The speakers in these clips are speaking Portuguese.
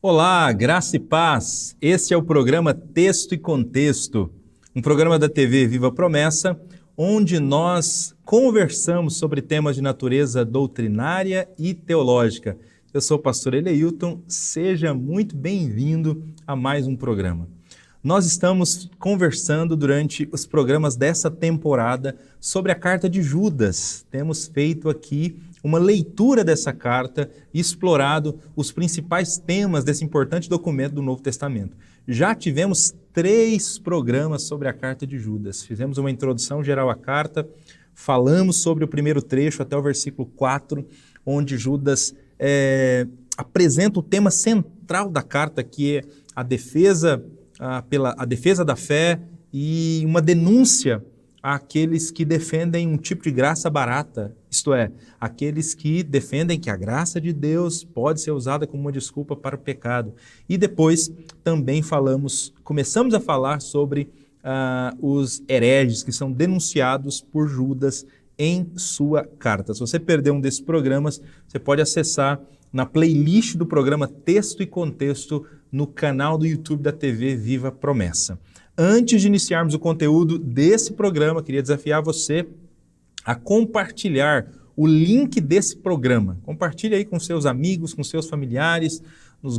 Olá, graça e paz. Este é o programa Texto e Contexto, um programa da TV Viva Promessa, onde nós conversamos sobre temas de natureza doutrinária e teológica. Eu sou o pastor Eleilton, seja muito bem-vindo a mais um programa. Nós estamos conversando durante os programas dessa temporada sobre a carta de Judas. Temos feito aqui uma leitura dessa carta e explorado os principais temas desse importante documento do Novo Testamento. Já tivemos 3 programas sobre a carta de Judas. Fizemos uma introdução geral à carta, falamos sobre o primeiro trecho até o versículo 4, onde Judas apresenta o tema central da carta, que é a defesa da fé e uma denúncia àqueles que defendem um tipo de graça barata, isto é, aqueles que defendem que a graça de Deus pode ser usada como uma desculpa para o pecado. E depois também começamos a falar sobre os hereges que são denunciados por Judas em sua carta. Se você perdeu um desses programas, você pode acessar na playlist do programa Texto e Contexto no canal do YouTube da TV Viva Promessa. Antes de iniciarmos o conteúdo desse programa, queria desafiar você a compartilhar o link desse programa. Compartilhe aí com seus amigos, com seus familiares, nos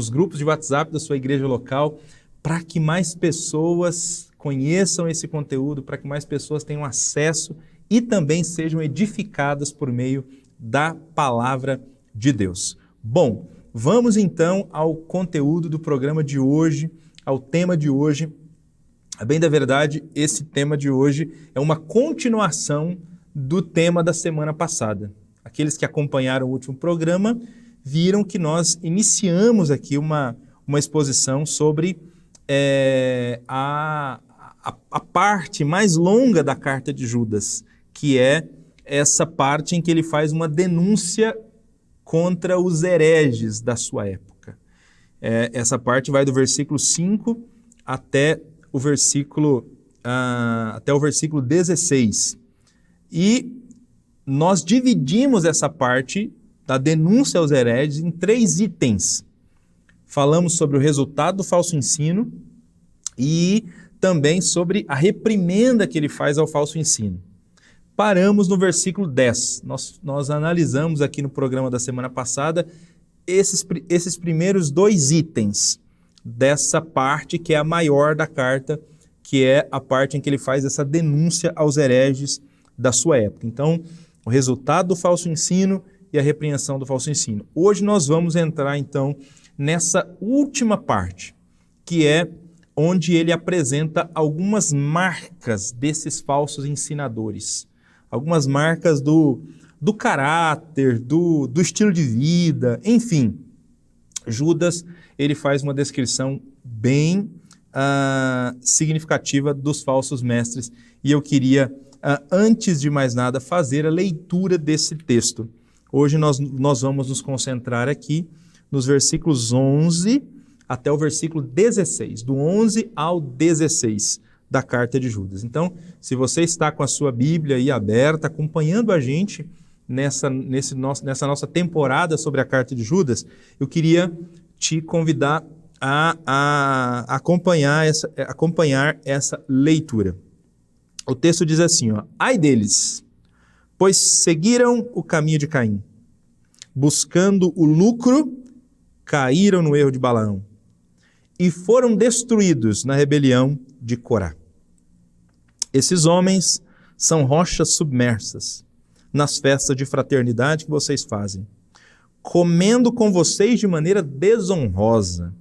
grupos de WhatsApp da sua igreja local, para que mais pessoas conheçam esse conteúdo, para que mais pessoas tenham acesso e também sejam edificadas por meio da palavra de Deus. Bom, vamos então ao conteúdo do programa de hoje, ao tema de hoje. A bem da verdade, esse tema de hoje é uma continuação do tema da semana passada. Aqueles que acompanharam o último programa viram que nós iniciamos aqui uma exposição sobre a parte mais longa da carta de Judas, que é essa parte em que ele faz uma denúncia contra os hereges da sua época. Essa parte vai do versículo 5 até o versículo 16. E nós dividimos essa parte da denúncia aos hereges em 3 itens. Falamos sobre o resultado do falso ensino e também sobre a reprimenda que ele faz ao falso ensino. Paramos no versículo 10. Nós analisamos aqui no programa da semana passada esses primeiros 2 itens dessa parte que é a maior da carta, que é a parte em que ele faz essa denúncia aos hereges da sua época. Então, o resultado do falso ensino e a repreensão do falso ensino. Hoje nós vamos entrar, então, nessa última parte, que é onde ele apresenta algumas marcas desses falsos ensinadores. Algumas marcas do caráter, do estilo de vida, enfim. Judas, ele faz uma descrição bem significativa dos falsos mestres e eu queria, antes de mais nada, fazer a leitura desse texto. Hoje nós vamos nos concentrar aqui nos versículos 11 até o versículo 16, do 11 ao 16 da carta de Judas. Então, se você está com a sua Bíblia aí aberta, acompanhando a gente nessa nossa temporada sobre a carta de Judas, eu queria te convidar a acompanhar essa leitura. O texto diz assim, ai deles, pois seguiram o caminho de Caim, buscando o lucro, caíram no erro de Balaão e foram destruídos na rebelião de Corá. Esses homens são rochas submersas nas festas de fraternidade que vocês fazem, comendo com vocês de maneira desonrosa.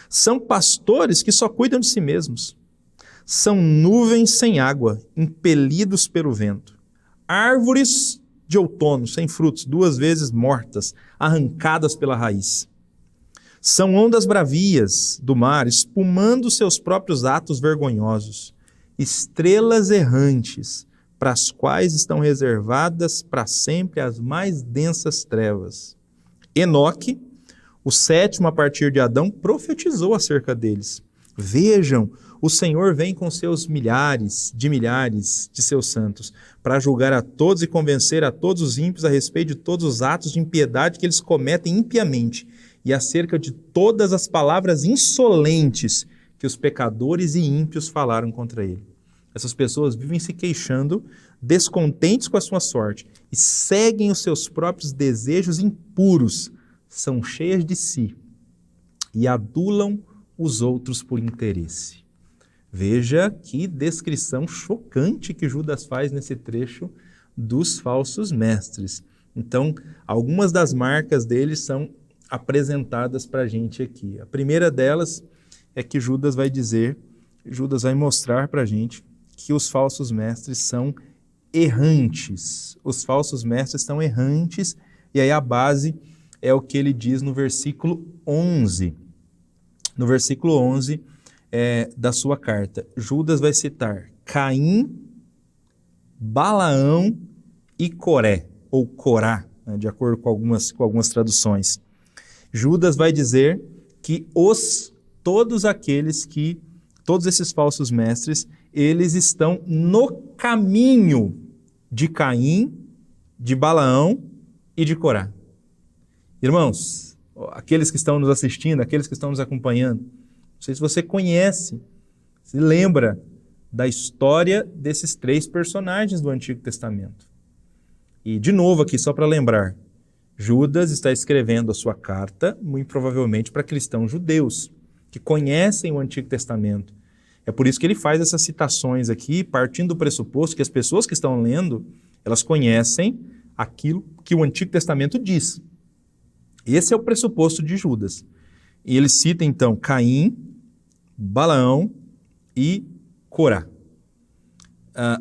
São pastores que só cuidam de si mesmos. São nuvens sem água, impelidos pelo vento. Árvores de outono sem frutos, 2 vezes mortas, arrancadas pela raiz. São ondas bravias do mar, espumando seus próprios atos vergonhosos. Estrelas errantes, para as quais estão reservadas para sempre as mais densas trevas. Enoque, o 7º a partir de Adão, profetizou acerca deles. Vejam, o Senhor vem com seus milhares de seus santos, para julgar a todos e convencer a todos os ímpios a respeito de todos os atos de impiedade que eles cometem impiamente, e acerca de todas as palavras insolentes que os pecadores e ímpios falaram contra ele. Essas pessoas vivem se queixando, descontentes com a sua sorte, e seguem os seus próprios desejos impuros, são cheias de si e adulam os outros por interesse. Veja que descrição chocante que Judas faz nesse trecho dos falsos mestres. Então, algumas das marcas deles são apresentadas para a gente aqui. A primeira delas é que Judas vai mostrar para a gente que os falsos mestres são errantes. Os falsos mestres são errantes, e aí a base é o que ele diz no versículo 11. No versículo 11 da sua carta, Judas vai citar Caim, Balaão e Coré, ou Corá, né, de acordo com algumas traduções. Judas vai dizer que todos esses falsos mestres, eles estão no caminho de Caim, de Balaão e de Corá. Irmãos, aqueles que estão nos assistindo, aqueles que estão nos acompanhando, não sei se você conhece, se lembra da história desses 3 personagens do Antigo Testamento. E, de novo aqui, só para lembrar, Judas está escrevendo a sua carta, muito provavelmente para cristãos judeus, que conhecem o Antigo Testamento. É por isso que ele faz essas citações aqui, partindo do pressuposto que as pessoas que estão lendo, elas conhecem aquilo que o Antigo Testamento diz. Esse é o pressuposto de Judas. E ele cita, então, Caim, Balaão e Corá.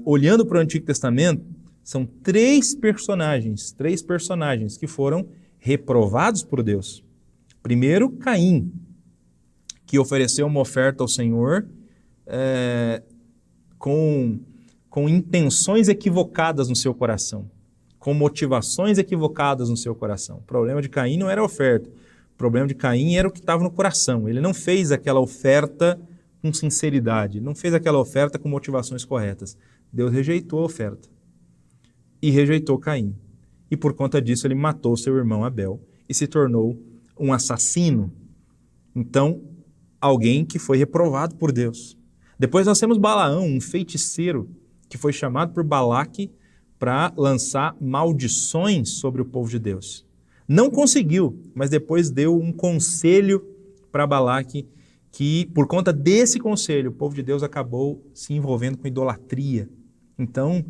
Olhando para o Antigo Testamento, são 3 personagens que foram reprovados por Deus. Primeiro, Caim, que ofereceu uma oferta ao Senhor com intenções equivocadas no seu coração, com motivações equivocadas no seu coração. O problema de Caim não era a oferta, o problema de Caim era o que estava no coração. Ele não fez aquela oferta com sinceridade, não fez aquela oferta com motivações corretas. Deus rejeitou a oferta e rejeitou Caim. E por conta disso ele matou seu irmão Abel e se tornou um assassino. Então, alguém que foi reprovado por Deus. Depois nós temos Balaão, um feiticeiro que foi chamado por Balaque para lançar maldições sobre o povo de Deus. Não conseguiu, mas depois deu um conselho para Balaque que, por conta desse conselho, o povo de Deus acabou se envolvendo com idolatria. Então,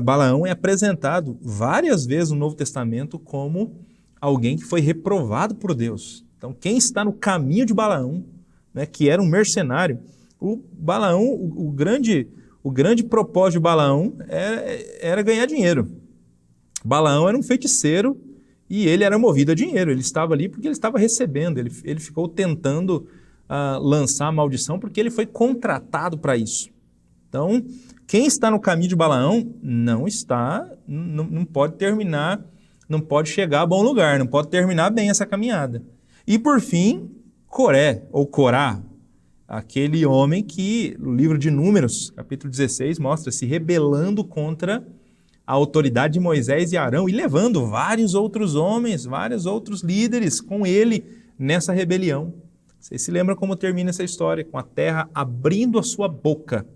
Balaão é apresentado várias vezes no Novo Testamento como alguém que foi reprovado por Deus. Então, quem está no caminho de Balaão, né, que era um mercenário, o Balaão, o grande propósito de Balaão era ganhar dinheiro. Balaão era um feiticeiro e ele era movido a dinheiro. Ele estava ali porque ele estava recebendo. Ele ficou tentando lançar a maldição porque ele foi contratado para isso. Então, quem está no caminho de Balaão não pode terminar, não pode chegar a bom lugar, não pode terminar bem essa caminhada. E por fim, Coré, ou Corá, aquele homem que o livro de Números, capítulo 16, mostra se rebelando contra a autoridade de Moisés e Arão e levando vários outros homens, vários outros líderes com ele nessa rebelião. Vocês se lembram como termina essa história? Com a terra abrindo a sua boca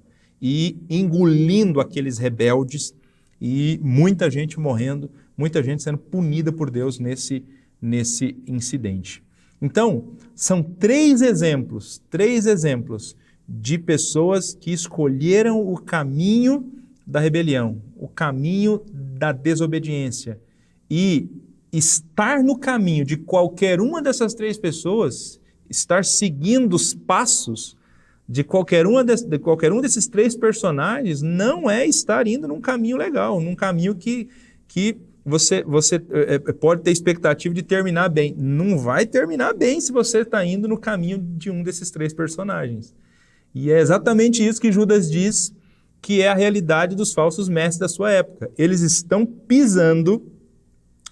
e engolindo aqueles rebeldes e muita gente morrendo, muita gente sendo punida por Deus nesse incidente. Então, são 3 exemplos de pessoas que escolheram o caminho da rebelião, o caminho da desobediência. E estar no caminho de qualquer uma dessas 3 pessoas, estar seguindo os passos de qualquer um desses 3 personagens, não é estar indo num caminho legal, num caminho que você pode ter expectativa de terminar bem. Não vai terminar bem se você está indo no caminho de um desses 3 personagens. E é exatamente isso que Judas diz que é a realidade dos falsos mestres da sua época. Eles estão pisando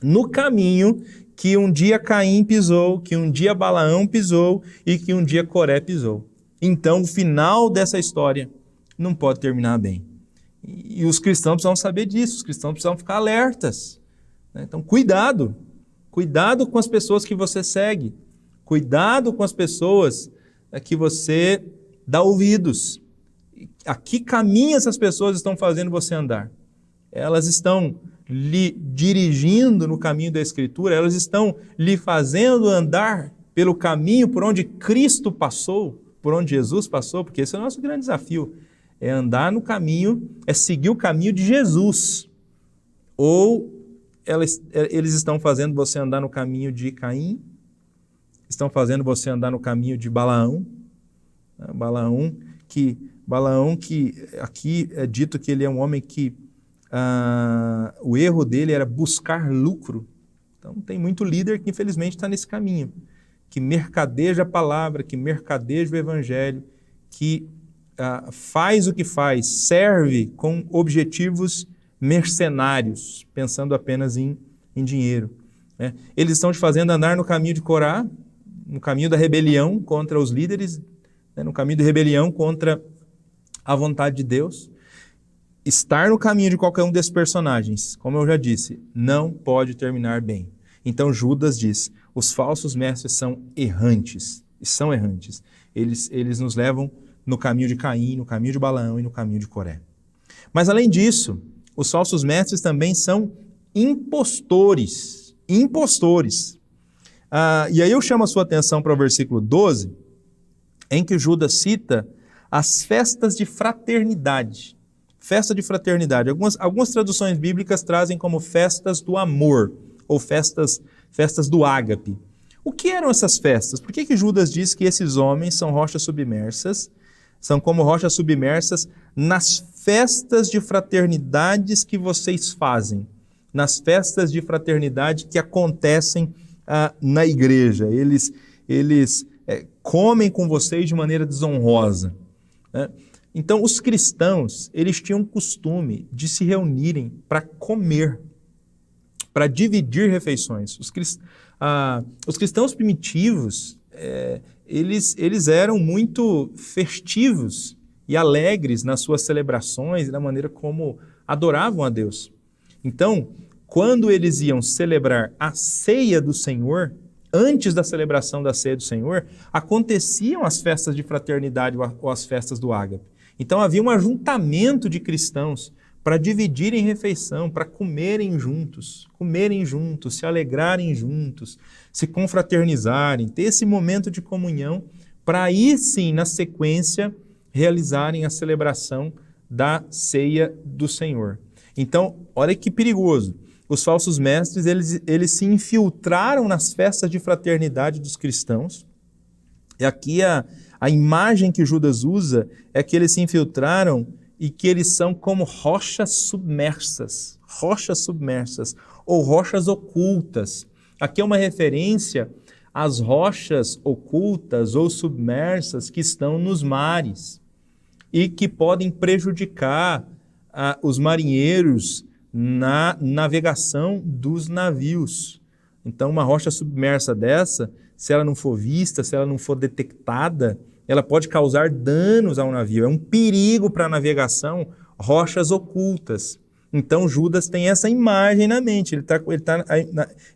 no caminho que um dia Caim pisou, que um dia Balaão pisou e que um dia Coré pisou. Então, o final dessa história não pode terminar bem. E os cristãos precisam saber disso, os cristãos precisam ficar alertas. Então, cuidado Cuidado com as pessoas que você segue. Cuidado com as pessoas que você dá ouvidos. A que caminho essas pessoas estão fazendo você andar? Elas estão lhe dirigindo no caminho da Escritura? Elas estão lhe fazendo andar pelo caminho por onde Cristo passou, por onde Jesus passou? Porque esse é o nosso grande desafio. É andar no caminho, é seguir o caminho de Jesus. Ou eles estão fazendo você andar no caminho de Caim? Estão fazendo você andar no caminho de Balaão? Balaão que aqui é dito que ele é um homem que o erro dele era buscar lucro. Então tem muito líder que infelizmente está nesse caminho, que mercadeja a palavra, que mercadeja o evangelho, que faz o que faz, serve com objetivos mercenários, pensando apenas em dinheiro. Né? Eles estão te fazendo andar no caminho de Corá, no caminho da rebelião contra os líderes, né? No caminho de rebelião contra a vontade de Deus. Estar no caminho de qualquer um desses personagens, como eu já disse, não pode terminar bem. Então Judas diz, os falsos mestres são errantes, Eles nos levam no caminho de Caim, no caminho de Balaão e no caminho de Coré. Mas além disso, os falsos mestres também são impostores. E aí eu chamo a sua atenção para o versículo 12, em que Judas cita as festas de fraternidade. Festa de fraternidade. Algumas traduções bíblicas trazem como festas do amor, ou festas do ágape. O que eram essas festas? Por que Judas diz que esses homens são rochas submersas, são como rochas submersas nas festas de fraternidades que vocês fazem, nas festas de fraternidade que acontecem na igreja? Eles comem com vocês de maneira desonrosa, né? Então, os cristãos, eles tinham o costume de se reunirem para comer, para dividir refeições. Os cristãos primitivos, eles eram muito festivos e alegres nas suas celebrações e na maneira como adoravam a Deus. Então, quando eles iam celebrar a ceia do Senhor, antes da celebração da ceia do Senhor, aconteciam as festas de fraternidade ou as festas do ágape. Então havia um ajuntamento de cristãos para dividirem refeição, para comerem juntos, se alegrarem juntos, se confraternizarem, ter esse momento de comunhão, para aí sim, na sequência, realizarem a celebração da ceia do Senhor. Então, olha que perigoso. Os falsos mestres, eles se infiltraram nas festas de fraternidade dos cristãos. E aqui a imagem que Judas usa é que eles se infiltraram e que eles são como rochas submersas ou rochas ocultas. Aqui é uma referência às rochas ocultas ou submersas que estão nos mares e que podem prejudicar os marinheiros na navegação dos navios. Então, uma rocha submersa dessa, se ela não for vista, se ela não for detectada, ela pode causar danos ao navio. É um perigo para a navegação, rochas ocultas. Então, Judas tem essa imagem na mente. Ele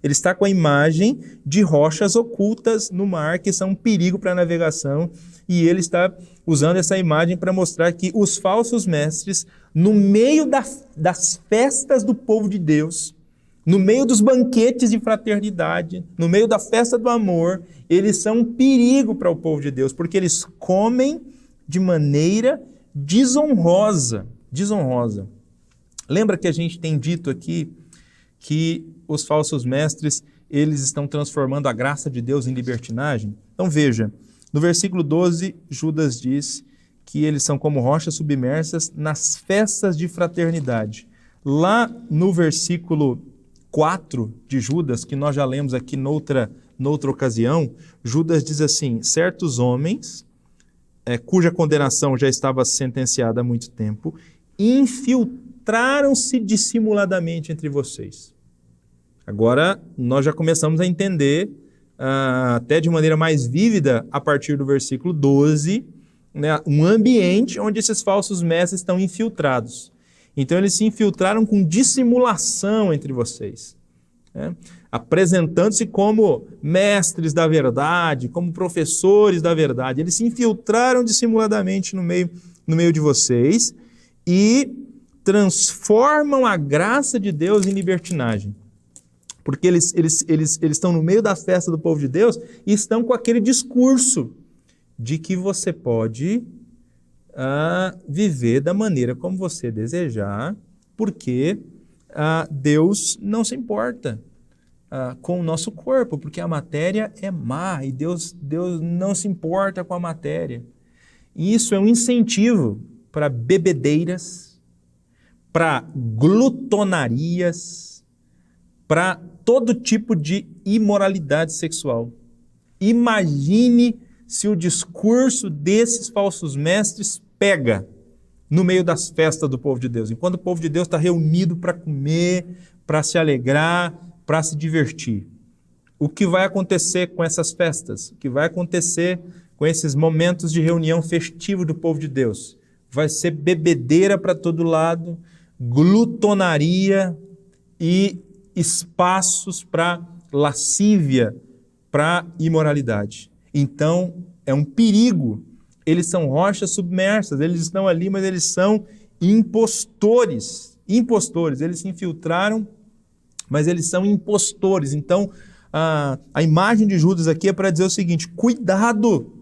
está com a imagem de rochas ocultas no mar, que são um perigo para a navegação, e ele está usando essa imagem para mostrar que os falsos mestres, no meio das festas do povo de Deus, no meio dos banquetes de fraternidade, no meio da festa do amor, eles são um perigo para o povo de Deus, porque eles comem de maneira desonrosa. Lembra que a gente tem dito aqui que os falsos mestres, eles estão transformando a graça de Deus em libertinagem? Então veja, no versículo 12, Judas diz que eles são como rochas submersas nas festas de fraternidade. Lá no versículo 4 de Judas, que nós já lemos aqui noutra ocasião, Judas diz assim: certos homens, cuja condenação já estava sentenciada há muito tempo, infiltraram-se dissimuladamente entre vocês. Agora, nós já começamos a entender, até de maneira mais vívida, a partir do versículo 12, né, um ambiente onde esses falsos mestres estão infiltrados. Então, eles se infiltraram com dissimulação entre vocês. né? Apresentando-se como mestres da verdade, como professores da verdade. Eles se infiltraram dissimuladamente no meio de vocês e transformam a graça de Deus em libertinagem. Porque eles estão no meio da festa do povo de Deus e estão com aquele discurso de que você pode viver da maneira como você desejar, porque Deus não se importa com o nosso corpo, porque a matéria é má e Deus não se importa com a matéria. E isso é um incentivo para bebedeiras, para glutonarias, para todo tipo de imoralidade sexual. Imagine se o discurso desses falsos mestres pega no meio das festas do povo de Deus, enquanto o povo de Deus está reunido para comer, para se alegrar, para se divertir. O que vai acontecer com essas festas? O que vai acontecer com esses momentos de reunião festiva do povo de Deus? Vai ser bebedeira para todo lado, glutonaria e espaços para lascívia, para imoralidade. Então, é um perigo. Eles são rochas submersas, eles estão ali, mas eles são impostores. Impostores, eles se infiltraram, mas eles são impostores. Então, a imagem de Judas aqui é para dizer o seguinte: cuidado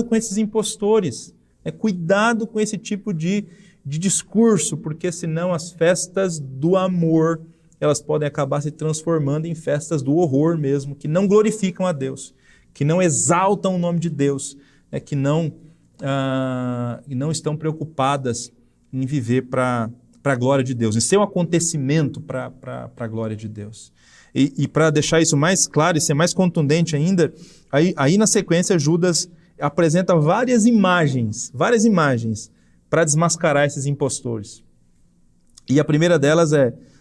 com esses impostores, cuidado com esse tipo de discurso, porque senão as festas do amor, elas podem acabar se transformando em festas do horror mesmo, que não glorificam a Deus, que não exaltam o nome de Deus, que não estão preocupadas em viver para a glória de Deus, em ser um acontecimento para a glória de Deus. E para deixar isso mais claro e ser mais contundente ainda, aí na sequência Judas apresenta várias imagens para desmascarar esses impostores. E a primeira delas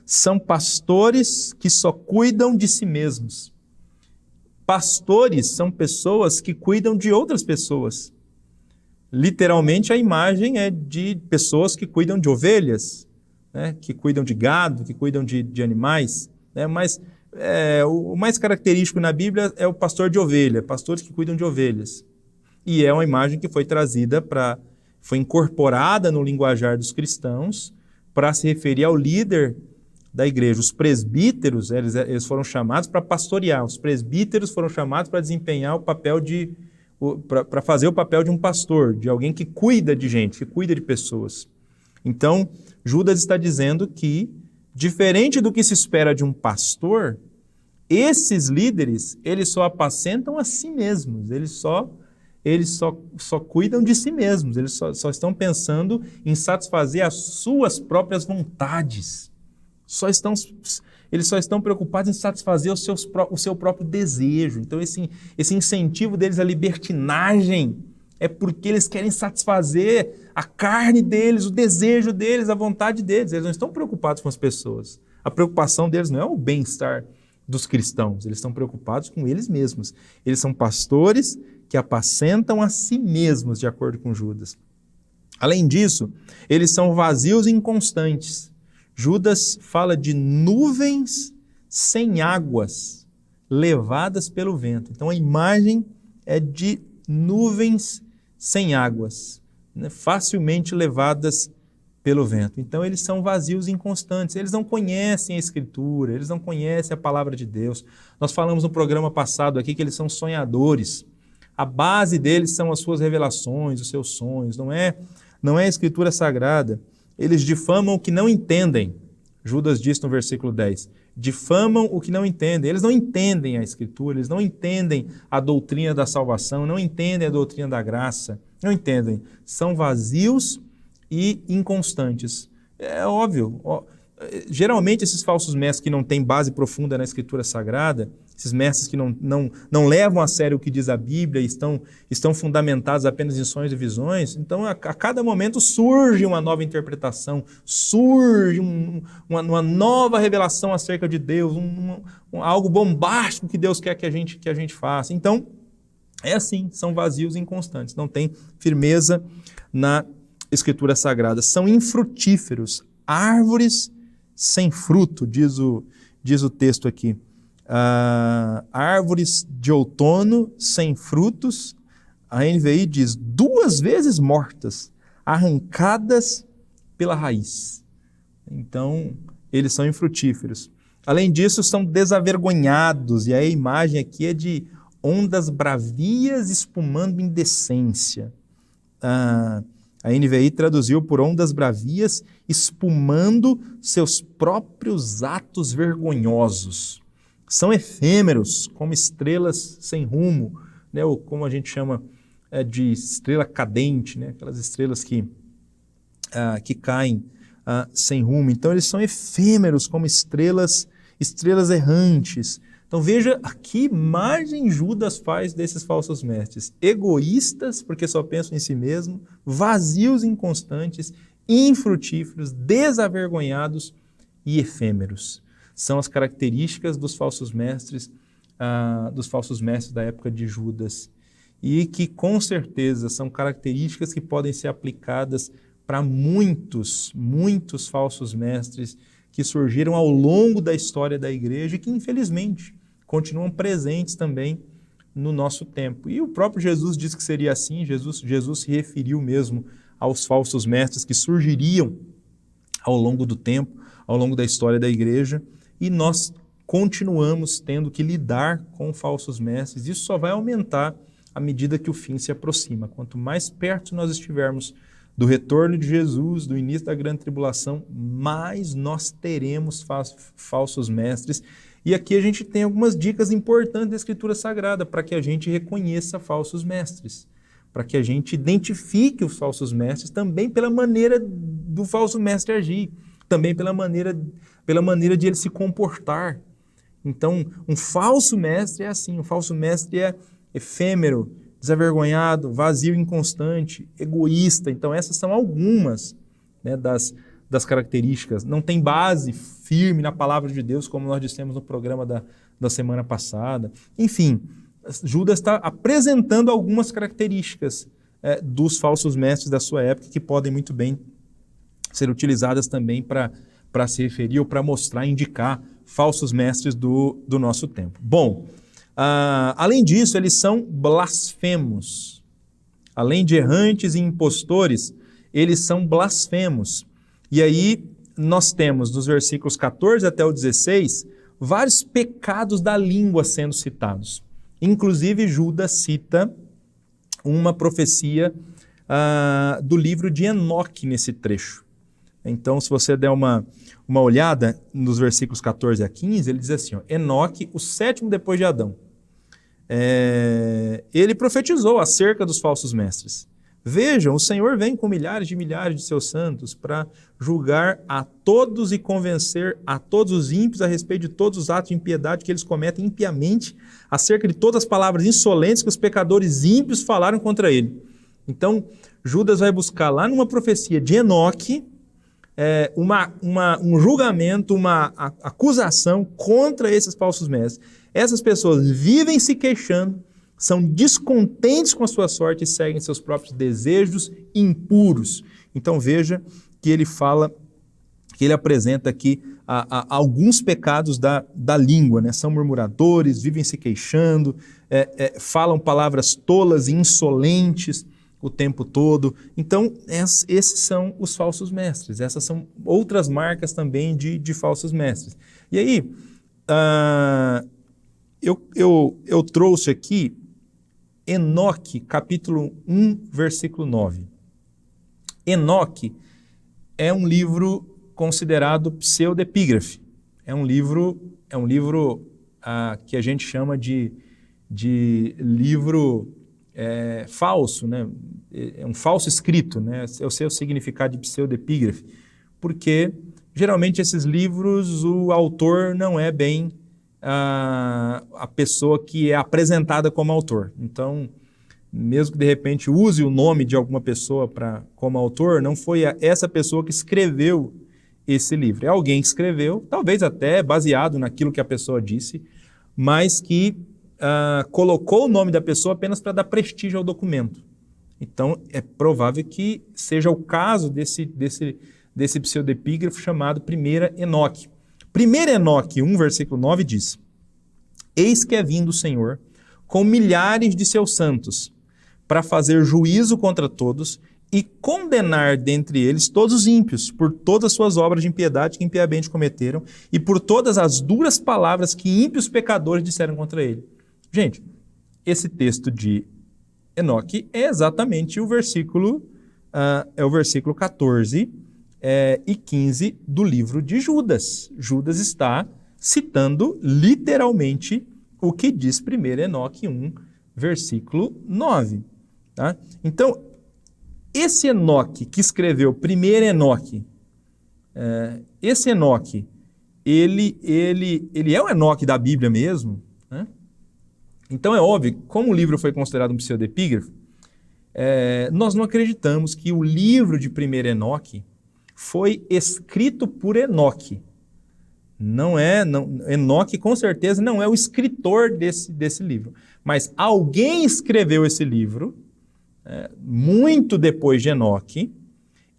são pastores que só cuidam de si mesmos. Pastores são pessoas que cuidam de outras pessoas. Literalmente a imagem é de pessoas que cuidam de ovelhas, que cuidam de gado, que cuidam de animais, mas o mais característico na Bíblia é o pastor de ovelha, pastores que cuidam de ovelhas. E é uma imagem que foi trazida foi incorporada no linguajar dos cristãos para se referir ao líder da igreja. Os presbíteros, eles foram chamados para pastorear, os presbíteros foram chamados para desempenhar o papel para fazer o papel de um pastor, de alguém que cuida de gente, que cuida de pessoas. Então, Judas está dizendo que, diferente do que se espera de um pastor, esses líderes, eles só apacentam a si mesmos, eles só cuidam de si mesmos, eles só estão pensando em satisfazer as suas próprias vontades. Eles só estão preocupados em satisfazer o seu próprio desejo. Então, esse incentivo deles à libertinagem é porque eles querem satisfazer a carne deles, o desejo deles, a vontade deles. Eles não estão preocupados com as pessoas. A preocupação deles não é o bem-estar dos cristãos, eles estão preocupados com eles mesmos. Eles são pastores que apacentam a si mesmos, de acordo com Judas. Além disso, eles são vazios e inconstantes. Judas fala de nuvens sem águas, levadas pelo vento. Então a imagem é de nuvens sem águas, facilmente levadas pelo vento. Então eles são vazios e inconstantes, eles não conhecem a Escritura, eles não conhecem a palavra de Deus. Nós falamos no programa passado aqui que eles são sonhadores. A base deles são as suas revelações, os seus sonhos, não é a Escritura Sagrada. Eles difamam o que não entendem. Judas diz no versículo 10, difamam o que não entendem. Eles não entendem a Escritura, eles não entendem a doutrina da salvação, não entendem a doutrina da graça, não entendem. São vazios e inconstantes. É óbvio. Geralmente esses falsos mestres que não têm base profunda na Escritura Sagrada, esses mestres que não levam a sério o que diz a Bíblia e estão fundamentados apenas em sonhos e visões, então a cada momento surge uma nova interpretação, surge uma nova revelação acerca de Deus, algo bombástico que Deus quer que a gente faça. Então, é assim, são vazios e inconstantes, não tem firmeza na Escritura Sagrada, são infrutíferos, árvores sem fruto, diz diz o texto aqui, árvores de outono sem frutos, a NVI diz 2 vezes mortas, arrancadas pela raiz. Então, eles são infrutíferos. Além disso, são desavergonhados, e a imagem aqui é de ondas bravias espumando indecência. A NVI traduziu por ondas bravias espumando seus próprios atos vergonhosos. São efêmeros, como estrelas sem rumo, né? Ou como a gente chama de estrela cadente, né? Aquelas estrelas que caem sem rumo. Então eles são efêmeros, como estrelas errantes. Então veja a que imagem Judas faz desses falsos mestres. Egoístas, porque só pensam em si mesmo, vazios, inconstantes, infrutíferos, desavergonhados e efêmeros. São as características dos falsos mestres da época de Judas. E que com certeza são características que podem ser aplicadas para muitos falsos mestres que surgiram ao longo da história da igreja e que infelizmente continuam presentes também no nosso tempo. E o próprio Jesus disse que seria assim. Jesus se referiu mesmo aos falsos mestres que surgiriam ao longo do tempo, ao longo da história da igreja, e nós continuamos tendo que lidar com falsos mestres. Isso só vai aumentar à medida que o fim se aproxima. Quanto mais perto nós estivermos do retorno de Jesus, do início da grande tribulação, mais nós teremos falsos mestres. E aqui a gente tem algumas dicas importantes da Escritura Sagrada para que a gente reconheça falsos mestres, para que a gente identifique os falsos mestres também pela maneira do falso mestre agir, também pela maneira de ele se comportar. Então, um falso mestre é assim, um falso mestre é efêmero, desavergonhado, vazio, inconstante, egoísta. Então essas são algumas, né, das características. Não tem base firme na palavra de Deus, como nós dissemos no programa da semana passada. Enfim, Judas está apresentando algumas características dos falsos mestres da sua época que podem muito bem ser utilizadas também para se referir ou para mostrar, indicar falsos mestres do nosso tempo. Bom, além disso, eles são blasfemos. Além de errantes e impostores, eles são blasfemos. E aí nós temos, dos versículos 14 até o 16, vários pecados da língua sendo citados. Inclusive, Judas cita uma profecia do livro de Enoque nesse trecho. Então, se você der uma olhada nos versículos 14 a 15, ele diz assim, Enoque, o 7º depois de Adão, ele profetizou acerca dos falsos mestres. Vejam, o Senhor vem com milhares de seus santos para julgar a todos e convencer a todos os ímpios a respeito de todos os atos de impiedade que eles cometem impiamente, acerca de todas as palavras insolentes que os pecadores ímpios falaram contra ele. Então, Judas vai buscar lá numa profecia de Enoque um julgamento, uma acusação contra esses falsos mestres. Essas pessoas vivem se queixando, são descontentes com a sua sorte e seguem seus próprios desejos impuros. Então veja que ele fala, que ele apresenta aqui alguns pecados da língua, né? São murmuradores, vivem se queixando, falam palavras tolas e insolentes o tempo todo. Então esses são os falsos mestres, essas são outras marcas também de falsos mestres. E aí, eu trouxe aqui Enoque, capítulo 1, versículo 9. Enoque é um livro considerado pseudepígrafe. É um livro que a gente chama de livro falso, né? É um falso escrito, né? Eu sei o significado de pseudepígrafe, porque geralmente esses livros o autor não é bem a pessoa que é apresentada como autor. Então, mesmo que de repente use o nome de alguma pessoa como autor, não foi essa pessoa que escreveu esse livro. É alguém que escreveu, talvez até baseado naquilo que a pessoa disse, mas que colocou o nome da pessoa apenas para dar prestígio ao documento. Então, é provável que seja o caso desse pseudepígrafo chamado Primeira Enoque. 1 Enoque 1, versículo 9 diz: Eis que é vindo o Senhor com milhares de seus santos, para fazer juízo contra todos e condenar dentre eles todos os ímpios, por todas as suas obras de impiedade que impiamente cometeram e por todas as duras palavras que ímpios pecadores disseram contra ele. Gente, esse texto de Enoque é exatamente o versículo 14 e 15 do livro de Judas. Judas está citando literalmente o que diz 1 Enoque 1, versículo 9. Tá? Então, esse Enoque que escreveu 1 Enoque, esse Enoque, ele é o Enoque da Bíblia mesmo, né? Então é óbvio, como o livro foi considerado um pseudepígrafo, nós não acreditamos que o livro de 1 Enoque foi escrito por Enoque. Enoque com certeza não é o escritor desse livro, mas alguém escreveu esse livro muito depois de Enoque,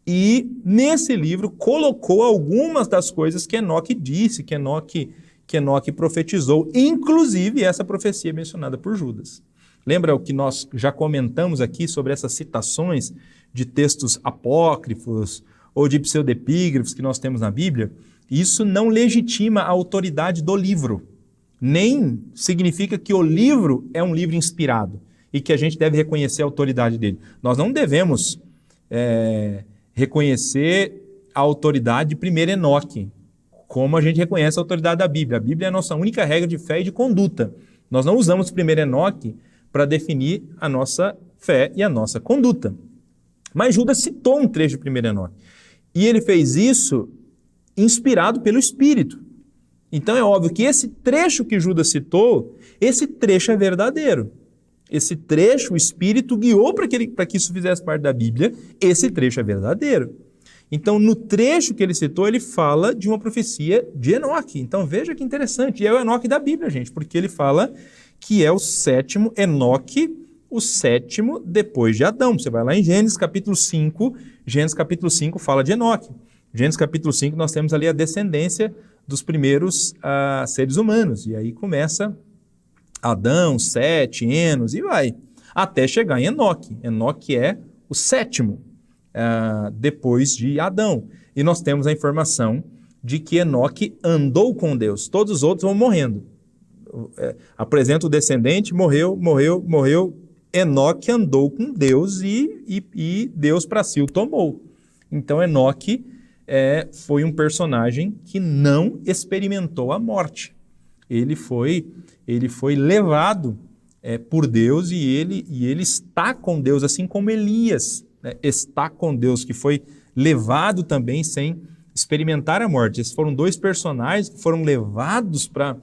e nesse livro colocou algumas das coisas que Enoque disse, que Enoque profetizou, inclusive essa profecia mencionada por Judas. Lembra o que nós já comentamos aqui sobre essas citações de textos apócrifos ou de pseudepígrafos que nós temos na Bíblia? Isso não legitima a autoridade do livro, nem significa que o livro é um livro inspirado e que a gente deve reconhecer a autoridade dele. Nós não devemos reconhecer a autoridade de 1 Enoque, como a gente reconhece a autoridade da Bíblia. A Bíblia é a nossa única regra de fé e de conduta. Nós não usamos 1 Enoque para definir a nossa fé e a nossa conduta. Mas Judas citou um trecho de 1 Enoque. E ele fez isso inspirado pelo Espírito. Então é óbvio que esse trecho que Judas citou, esse trecho é verdadeiro. Esse trecho, o Espírito guiou para que isso fizesse parte da Bíblia, esse trecho é verdadeiro. Então, no trecho que ele citou, ele fala de uma profecia de Enoque. Então, veja que interessante. E é o Enoque da Bíblia, gente, porque ele fala que é o sétimo Enoque, o sétimo depois de Adão. Você vai lá em Gênesis capítulo 5, Gênesis capítulo 5 fala de Enoque. Gênesis capítulo 5 nós temos ali a descendência dos primeiros seres humanos. E aí começa Adão, Sete, Enos e vai, até chegar em Enoque. Enoque é o sétimo depois de Adão. E nós temos a informação de que Enoque andou com Deus. Todos os outros vão morrendo. Apresenta o descendente, morreu. Enoque andou com Deus e Deus para si o tomou. Então Enoque foi um personagem que não experimentou a morte. Ele foi levado por Deus e ele está com Deus, assim como Elias está com Deus, que foi levado também sem experimentar a morte. Esses foram dois personagens que foram levados para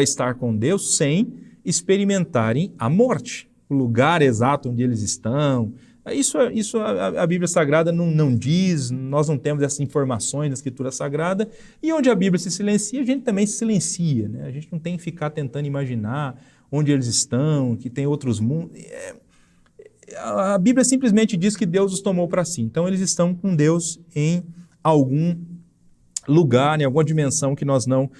estar com Deus sem experimentarem a morte. O lugar exato onde eles estão. Isso a Bíblia Sagrada não diz, nós não temos essas informações na Escritura Sagrada, e onde a Bíblia se silencia, a gente também se silencia, né? A gente não tem que ficar tentando imaginar onde eles estão, que tem outros mundos. A Bíblia simplesmente diz que Deus os tomou para si, então eles estão com Deus em algum lugar, em alguma dimensão que nós não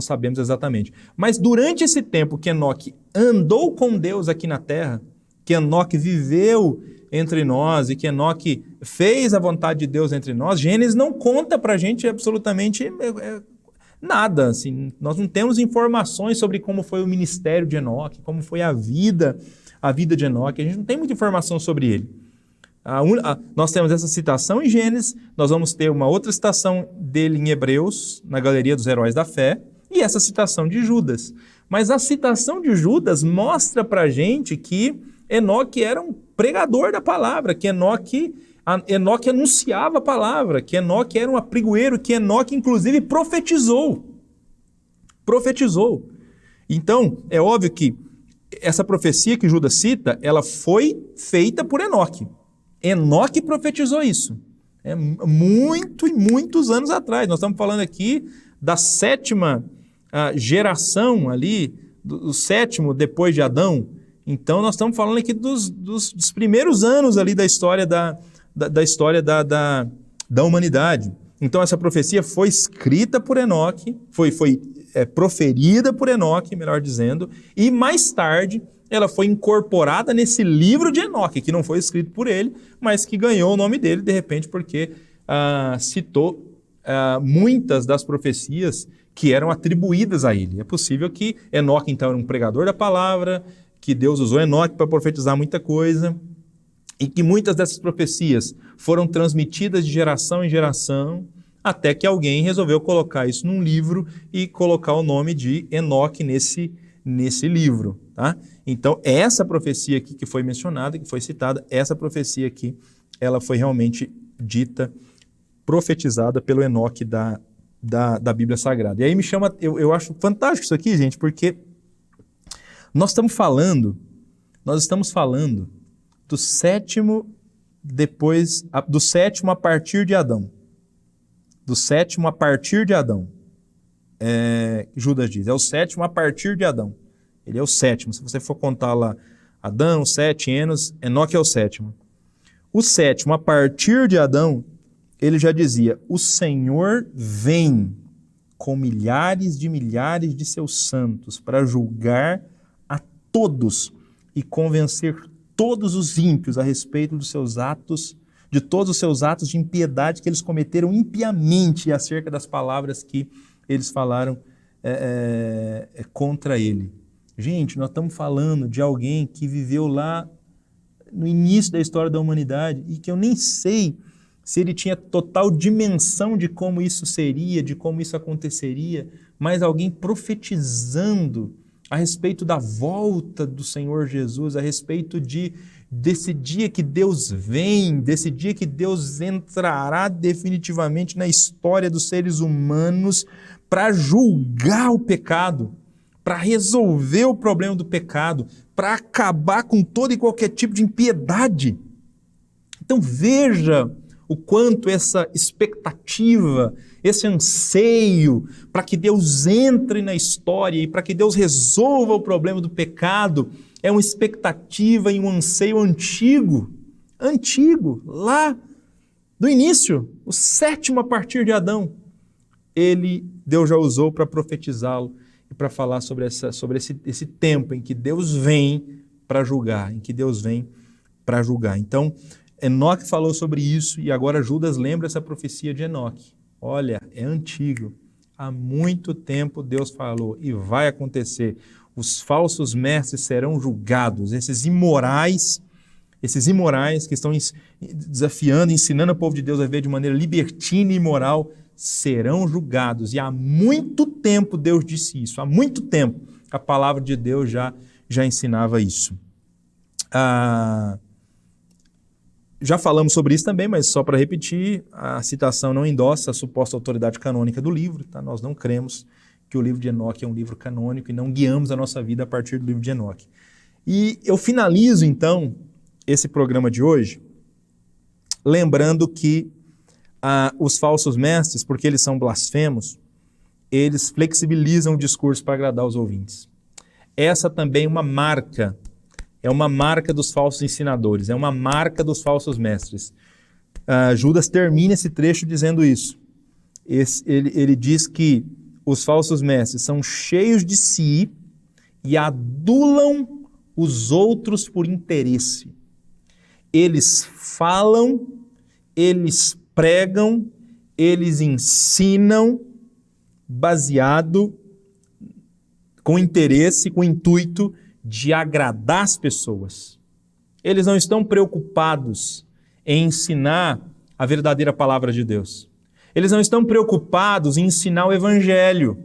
sabemos exatamente. Mas durante esse tempo que Enoque andou com Deus aqui na terra, que Enoque viveu entre nós e que Enoque fez a vontade de Deus entre nós, Gênesis não conta para a gente absolutamente nada. Assim, nós não temos informações sobre como foi o ministério de Enoque, como foi a vida de Enoque. A gente não tem muita informação sobre ele. Nós temos essa citação em Gênesis, nós vamos ter uma outra citação dele em Hebreus, na Galeria dos Heróis da Fé, e essa citação de Judas. Mas a citação de Judas mostra para a gente que Enoque era um pregador da palavra, que Enoque anunciava a palavra, que Enoque era um apregoeiro, que Enoque, inclusive, profetizou. Então, é óbvio que essa profecia que Judas cita, ela foi feita por Enoque. Enoque profetizou isso. Muitos anos atrás. Nós estamos falando aqui da sétima geração ali, do sétimo depois de Adão. Então, nós estamos falando aqui dos primeiros anos ali da história da humanidade. Então essa profecia foi escrita por Enoque, foi proferida por Enoque, melhor dizendo, e mais tarde ela foi incorporada nesse livro de Enoque, que não foi escrito por ele, mas que ganhou o nome dele, de repente, porque citou muitas das profecias que eram atribuídas a ele. É possível que Enoque, então, era um pregador da palavra, que Deus usou Enoque para profetizar muita coisa, e que muitas dessas profecias foram transmitidas de geração em geração, até que alguém resolveu colocar isso num livro e colocar o nome de Enoque nesse livro. Tá? Então, essa profecia aqui que foi mencionada, que foi citada, essa profecia aqui, ela foi realmente dita, profetizada pelo Enoque da Bíblia Sagrada. E aí eu acho fantástico isso aqui, gente, porque nós estamos falando do sétimo a partir de Adão. Do sétimo a partir de Adão. Judas diz, é o sétimo a partir de Adão. Ele é o sétimo. Se você for contar lá Adão, Sete, Enos, Enoque é o sétimo. O sétimo, a partir de Adão, ele já dizia, o Senhor vem com milhares de seus santos para julgar a todos e convencer todos os ímpios a respeito dos seus atos, de todos os seus atos de impiedade que eles cometeram impiamente acerca das palavras que eles falaram contra ele. Gente, nós estamos falando de alguém que viveu lá no início da história da humanidade e que eu nem sei se ele tinha total dimensão de como isso seria, de como isso aconteceria, mas alguém profetizando a respeito da volta do Senhor Jesus, a respeito desse dia que Deus vem, desse dia que Deus entrará definitivamente na história dos seres humanos para julgar o pecado, para resolver o problema do pecado, para acabar com todo e qualquer tipo de impiedade. Então veja o quanto essa expectativa, esse anseio para que Deus entre na história e para que Deus resolva o problema do pecado é uma expectativa e um anseio antigo, lá do início, o sétimo a partir de Adão. Deus já usou para profetizá-lo e para falar sobre esse tempo em que Deus vem para julgar, Então, Enoque falou sobre isso e agora Judas lembra essa profecia de Enoque. Olha, é antigo. Há muito tempo Deus falou e vai acontecer. Os falsos mestres serão julgados. Esses imorais que estão desafiando, ensinando o povo de Deus a viver de maneira libertina e imoral, serão julgados. E há muito tempo Deus disse isso. Há muito tempo a palavra de Deus já ensinava isso. Já falamos sobre isso também, mas só para repetir, a citação não endossa a suposta autoridade canônica do livro, tá? Nós não cremos que o livro de Enoque é um livro canônico e não guiamos a nossa vida a partir do livro de Enoque. E eu finalizo, então, esse programa de hoje, lembrando que os falsos mestres, porque eles são blasfemos, eles flexibilizam o discurso para agradar os ouvintes. Essa também é uma marca dos falsos ensinadores, é uma marca dos falsos mestres. Judas termina esse trecho dizendo isso. Ele diz que os falsos mestres são cheios de si e adulam os outros por interesse. Eles falam, eles pregam, eles ensinam baseado com interesse, com intuito de agradar as pessoas. Eles não estão preocupados em ensinar a verdadeira palavra de Deus. Eles não estão preocupados em ensinar o Evangelho,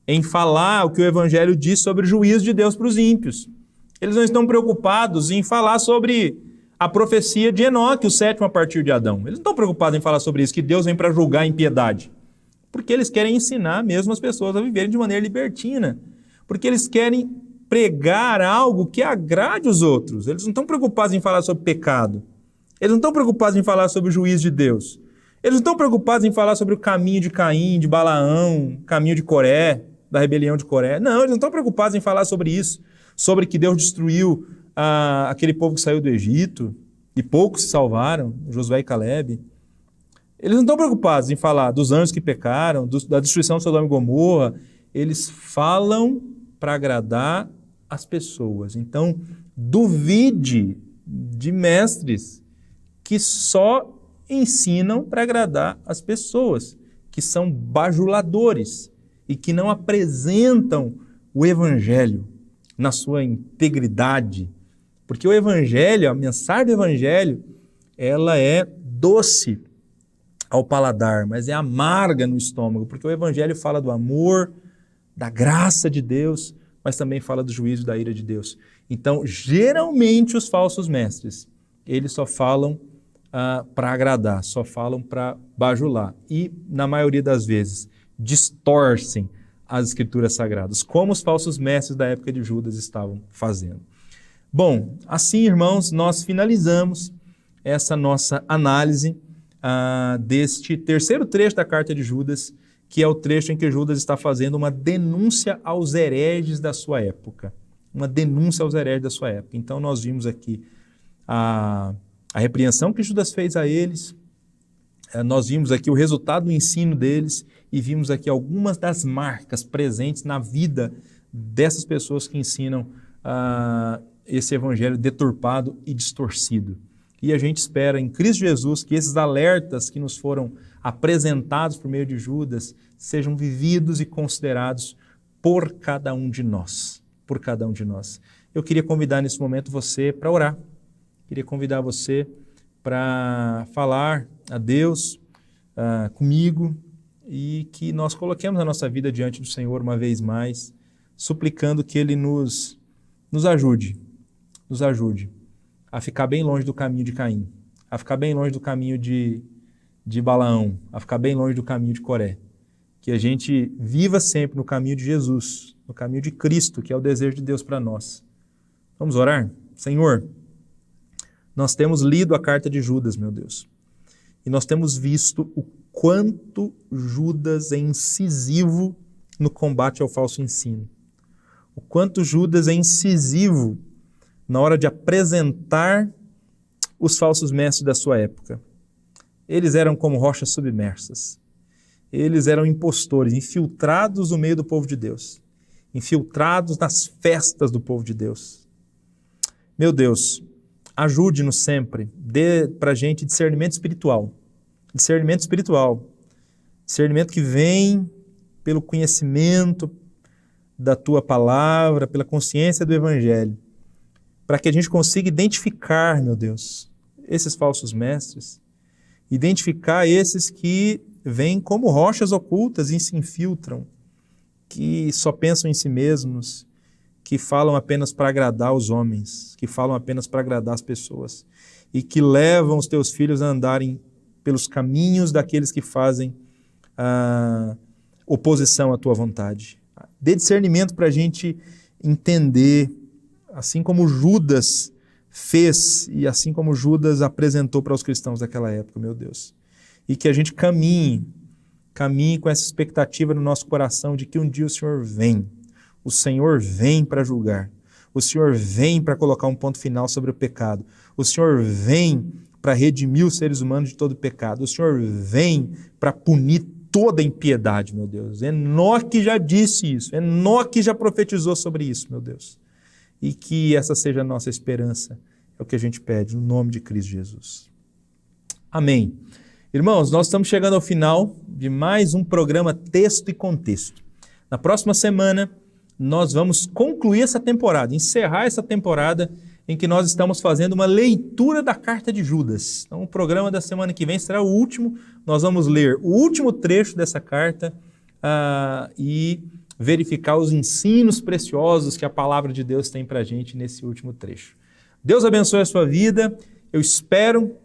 em falar o que o Evangelho diz sobre o juízo de Deus para os ímpios. Eles não estão preocupados em falar sobre a profecia de Enoque, o sétimo a partir de Adão. Eles não estão preocupados em falar sobre isso, que Deus vem para julgar a impiedade. Porque eles querem ensinar mesmo as pessoas a viverem de maneira libertina. Porque eles querem pregar algo que agrade os outros. Eles não estão preocupados em falar sobre pecado. Eles não estão preocupados em falar sobre o juízo de Deus. Eles não estão preocupados em falar sobre o caminho de Caim, de Balaão, caminho de Coré, da rebelião de Coré. Não, eles não estão preocupados em falar sobre isso, sobre que Deus destruiu aquele povo que saiu do Egito e poucos se salvaram, Josué e Calebe. Eles não estão preocupados em falar dos anjos que pecaram, da destruição de Sodoma e Gomorra. Eles falam para agradar as pessoas. Então, duvide de mestres que só ensinam para agradar as pessoas, que são bajuladores e que não apresentam o Evangelho na sua integridade. Porque o Evangelho, a mensagem do Evangelho, ela é doce ao paladar, mas é amarga no estômago, porque o Evangelho fala do amor, da graça de Deus, mas também fala do juízo e da ira de Deus. Então, geralmente os falsos mestres, eles só falam para agradar, só falam para bajular. E, na maioria das vezes, distorcem as escrituras sagradas, como os falsos mestres da época de Judas estavam fazendo. Bom, assim, irmãos, nós finalizamos essa nossa análise deste terceiro trecho da carta de Judas, que é o trecho em que Judas está fazendo uma denúncia aos hereges da sua época. Uma denúncia aos hereges da sua época. Então, nós vimos aqui a repreensão que Judas fez a eles, nós vimos aqui o resultado do ensino deles e vimos aqui algumas das marcas presentes na vida dessas pessoas que ensinam esse evangelho deturpado e distorcido. E a gente espera em Cristo Jesus que esses alertas que nos foram apresentados por meio de Judas sejam vividos e considerados por cada um de nós. Por cada um de nós. Eu queria convidar nesse momento você para orar. Queria convidar você para falar a Deus comigo e que nós coloquemos a nossa vida diante do Senhor uma vez mais, suplicando que Ele nos ajude a ficar bem longe do caminho de Caim, a ficar bem longe do caminho de Balaão, a ficar bem longe do caminho de Coré. Que a gente viva sempre no caminho de Jesus, no caminho de Cristo, que é o desejo de Deus para nós. Vamos orar? Senhor, nós temos lido a carta de Judas, meu Deus, e nós temos visto o quanto Judas é incisivo no combate ao falso ensino. O quanto Judas é incisivo na hora de apresentar os falsos mestres da sua época. Eles eram como rochas submersas. Eles eram impostores, infiltrados no meio do povo de Deus, infiltrados nas festas do povo de Deus. Meu Deus, ajude-nos sempre, dê para a gente discernimento espiritual, discernimento que vem pelo conhecimento da Tua palavra, pela consciência do Evangelho, para que a gente consiga identificar, meu Deus, esses falsos mestres, identificar esses que vêm como rochas ocultas e se infiltram, que só pensam em si mesmos, que falam apenas para agradar os homens, que falam apenas para agradar as pessoas, e que levam os teus filhos a andarem pelos caminhos daqueles que fazem oposição à tua vontade. Dê discernimento para a gente entender, assim como Judas fez e assim como Judas apresentou para os cristãos daquela época, meu Deus. E que a gente caminhe com essa expectativa no nosso coração de que um dia o Senhor vem para julgar, o Senhor vem para colocar um ponto final sobre o pecado, o Senhor vem para redimir os seres humanos de todo pecado, o Senhor vem para punir toda impiedade, meu Deus. Enoque já disse isso, Enoque já profetizou sobre isso, meu Deus. E que essa seja a nossa esperança, é o que a gente pede, no nome de Cristo Jesus. Amém. Irmãos, nós estamos chegando ao final de mais um programa Texto e Contexto. Na próxima semana, nós vamos concluir essa temporada, encerrar essa temporada em que nós estamos fazendo uma leitura da carta de Judas. Então, o programa da semana que vem será o último. Nós vamos ler o último trecho dessa carta e verificar os ensinos preciosos que a palavra de Deus tem para a gente nesse último trecho. Deus abençoe a sua vida. Eu espero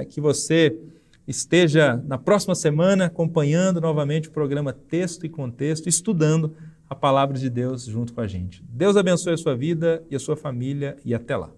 que você esteja na próxima semana acompanhando novamente o programa Texto e Contexto, estudando a palavra de Deus junto com a gente. Deus abençoe a sua vida e a sua família e até lá.